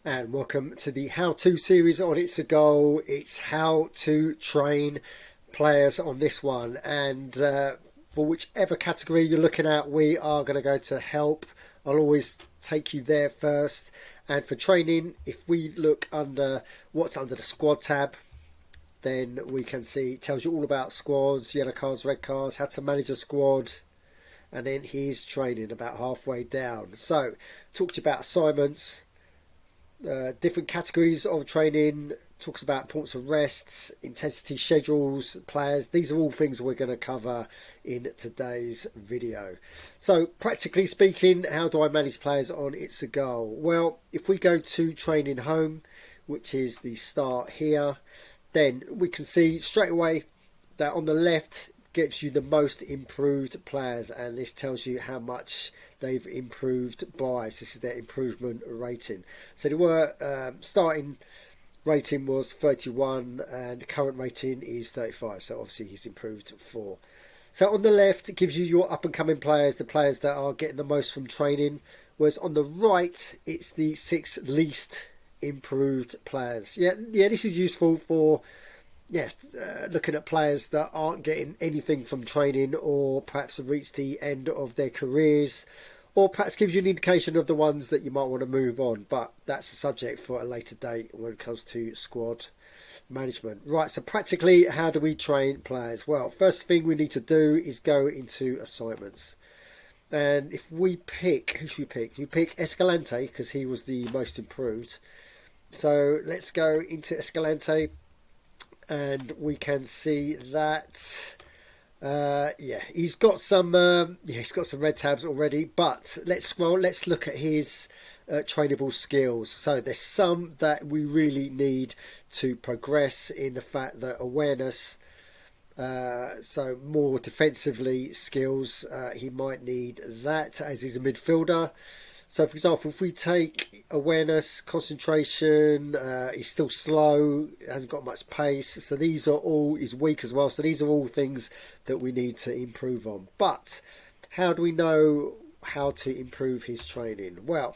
And welcome to the how-to series on It's a Goal. It's how to train players on this one. And for whichever category you're looking at, we are going to go to help. I'll always take you there first. And for training, if we look under what's under the squad tab, then we can see it tells you all about squads, yellow cards, red cards, how to manage a squad. And then here's training about halfway down. So, talks about assignments. Different categories of training, talks about importance of rests, intensity schedules, players. These are all things we're going to cover in today's video. So practically speaking, how do I manage players on It's a Goal? Well, if we go to training home, which is the start here, then we can see straight away that on the left gives you the most improved players, and this tells you how much they've improved by. So this is their improvement rating. So they were starting rating was 31 and current rating is 35, so obviously he's improved 4. So on the left it gives you your up and coming players, the players that are getting the most from training, whereas on the right it's the 6 least improved players. Yeah, this is useful for looking at players that aren't getting anything from training, or perhaps have reached the end of their careers, or perhaps gives you an indication of the ones that you might want to move on. But that's a subject for a later date when it comes to squad management. Right, so practically, how do we train players? Well, first thing we need to do is go into assignments. And if we pick, who should we pick? We pick Escalante because he was the most improved. So let's go into Escalante. And we can see that, he's got some red tabs already. But let's scroll. Let's look at his trainable skills. So there's some that we really need to progress in the fact that awareness. So more defensively skills, he might need that as he's a midfielder. So, for example, if we take awareness, concentration, he's still slow, hasn't got much pace. So these are all, he's weak as well. So these are all things that we need to improve on. But how do we know how to improve his training? Well,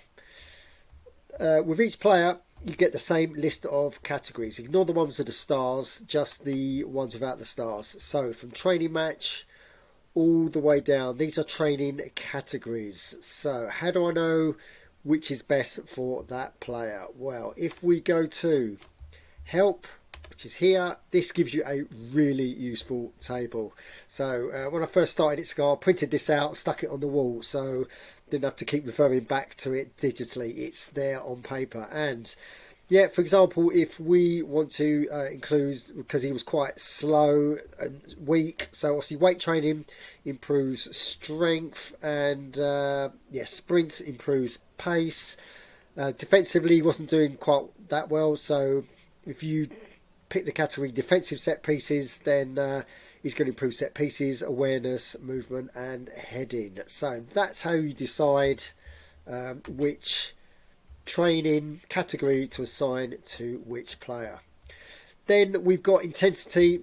with each player, you get the same list of categories. Ignore the ones with the stars, just the ones without the stars. So from training match all the way down, these are training categories. So how do I know which is best for that player? Well, if we go to help, which is here, this gives you a really useful table. So when I first started at Scar, I printed this out, stuck it on the wall, so didn't have to keep referring back to it digitally. It's there on paper. And yeah, for example, if we want to include, because he was quite slow and weak, so obviously weight training improves strength, and sprint improves pace. Defensively, he wasn't doing quite that well, so if you pick the category defensive set pieces, then he's going to improve set pieces, awareness, movement, and heading. So that's how you decide which training category to assign to which player. Then we've got intensity.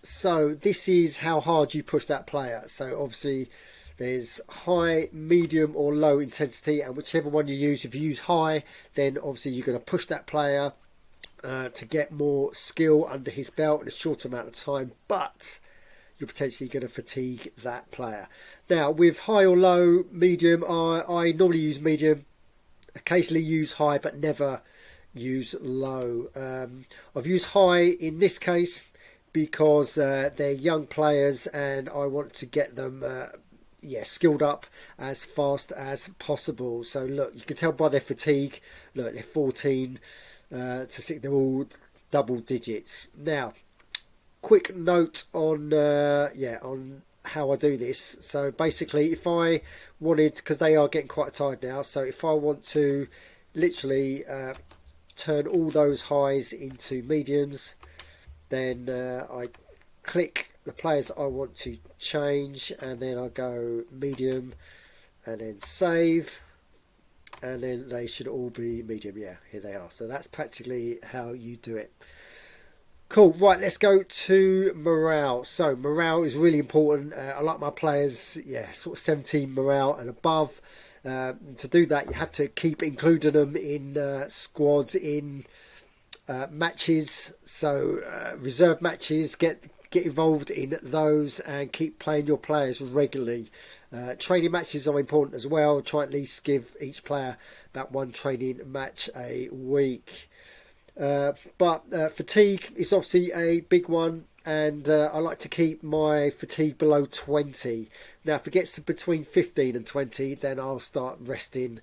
So this is how hard you push that player. So obviously there's high, medium or low intensity, and whichever one you use, if you use high, then obviously you're going to push that player to get more skill under his belt in a short amount of time, but you're potentially going to fatigue that player. Now with high or low, medium, I normally use medium, occasionally use high, but never use low. I've used high in this case because they're young players and I want to get them skilled up as fast as possible. So look, you can tell by their fatigue. Look, they're 14 to 6, they're all double digits. Now, quick note on on how I do this. So basically, if I wanted, because they are getting quite tired now, so if I want to literally turn all those highs into mediums, then I click the players I want to change, and then I go medium and then save, and then they should all be medium. Yeah, here they are. So that's practically how you do it. Cool, right, let's go to morale. So morale is really important. I like my players, sort of 17 morale and above. To do that, you have to keep including them in squads, in matches. So reserve matches, get involved in those and keep playing your players regularly. Training matches are important as well. Try at least give each player about one training match a week. But fatigue is obviously a big one, and I like to keep my fatigue below 20. Now, if it gets to between 15 and 20, then I'll start resting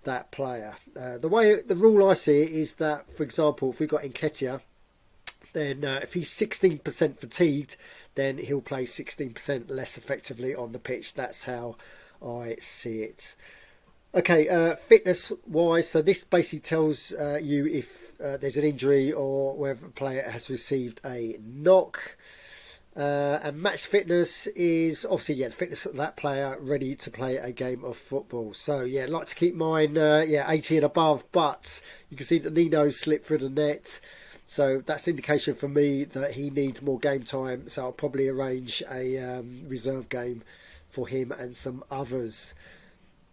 that player. The rule I see it is that, for example, if we've got Nketiah, then if he's 16% fatigued, then he'll play 16% less effectively on the pitch. That's how I see it. Okay, fitness-wise, so this basically tells you if there's an injury or whether a player has received a knock. And match fitness is obviously, the fitness of that player ready to play a game of football. So, I like to keep mine, 80 and above, but you can see that Nino's slipped through the net. So that's an indication for me that he needs more game time. So I'll probably arrange a reserve game for him and some others.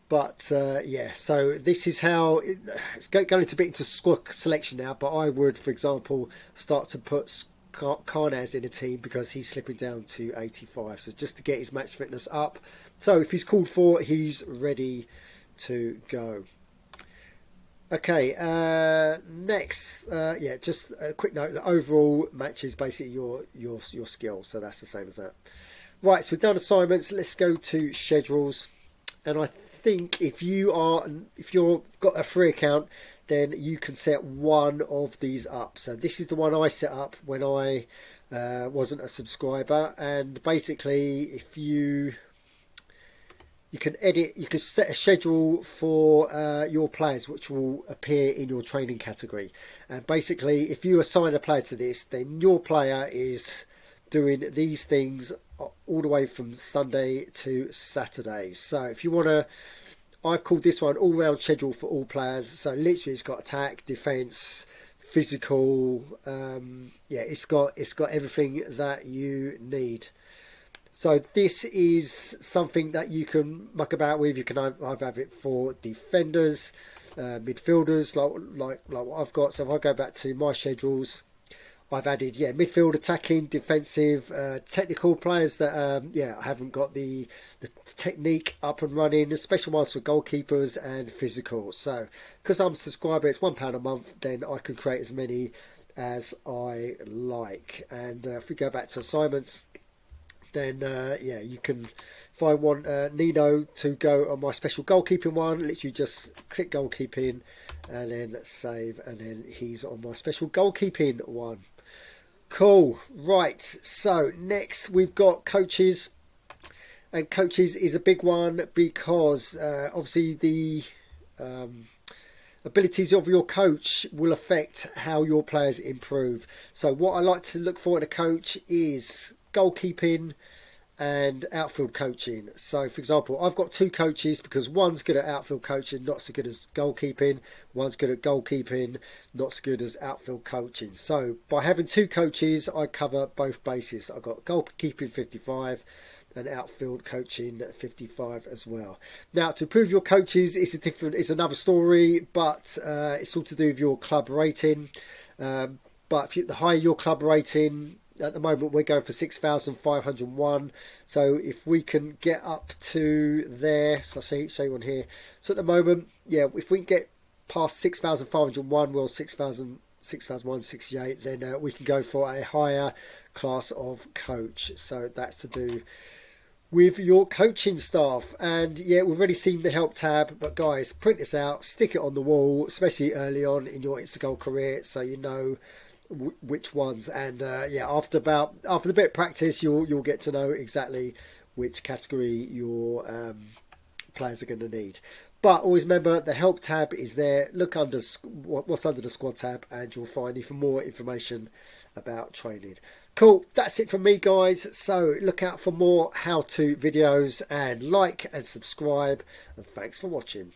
But so this is how it's going to be into squad selection now. But I would, for example, start to put Karnaz in a team because he's slipping down to 85. So just to get his match fitness up. So if he's called for, he's ready to go. Okay, next, just a quick note. The overall match is basically your skill, so that's the same as that. Right, so we've done assignments. Let's go to schedules. And I think if you've got a free account, then you can set one of these up. So this is the one I set up when I wasn't a subscriber, and basically, if you can edit, you can set a schedule for your players, which will appear in your training category. And basically, if you assign a player to this, then your player is doing these things all the way from Sunday to Saturday. So if you want to, I've called this one all-round schedule for all players. So literally, it's got attack, defence, physical. It's got everything that you need. So this is something that you can muck about with. You can either have it for defenders, midfielders, like what I've got. So if I go back to my schedules, I've added midfield, attacking, defensive, technical players that haven't got the technique up and running. Special ones for goalkeepers and physical. So because I'm a subscriber, it's £1 a month. Then I can create as many as I like. And if we go back to assignments, then you can, if I want Nino to go on my special goalkeeping one, literally just click goalkeeping and then save, and then he's on my special goalkeeping one. Cool. Right, so next we've got coaches, and coaches is a big one because obviously the abilities of your coach will affect how your players improve. So what I like to look for in a coach is goalkeeping and outfield coaching. So for example, I've got two coaches because one's good at outfield coaching, not so good as goalkeeping. One's good at goalkeeping, not so good as outfield coaching. So by having two coaches, I cover both bases. I've got goalkeeping 55 and outfield coaching 55 as well. Now, to improve your coaches is another story, but it's all to do with your club rating. But the higher your club rating, at the moment we're going for 6,501. So if we can get up to there, so I'll show you on here. So at the moment, if we can get past 6,501, well, 6,168, then we can go for a higher class of coach. So that's to do with your coaching staff. And we've already seen the help tab, but guys, print this out, stick it on the wall, especially early on in your ITSAGOAL career, so you know which ones. And after a bit of practice, you'll get to know exactly which category your players are going to need. But always remember, the help tab is there. Look under what's under the squad tab, and you'll find even more information about training. Cool, that's it from me, guys. So look out for more how-to videos, and like and subscribe, and thanks for watching.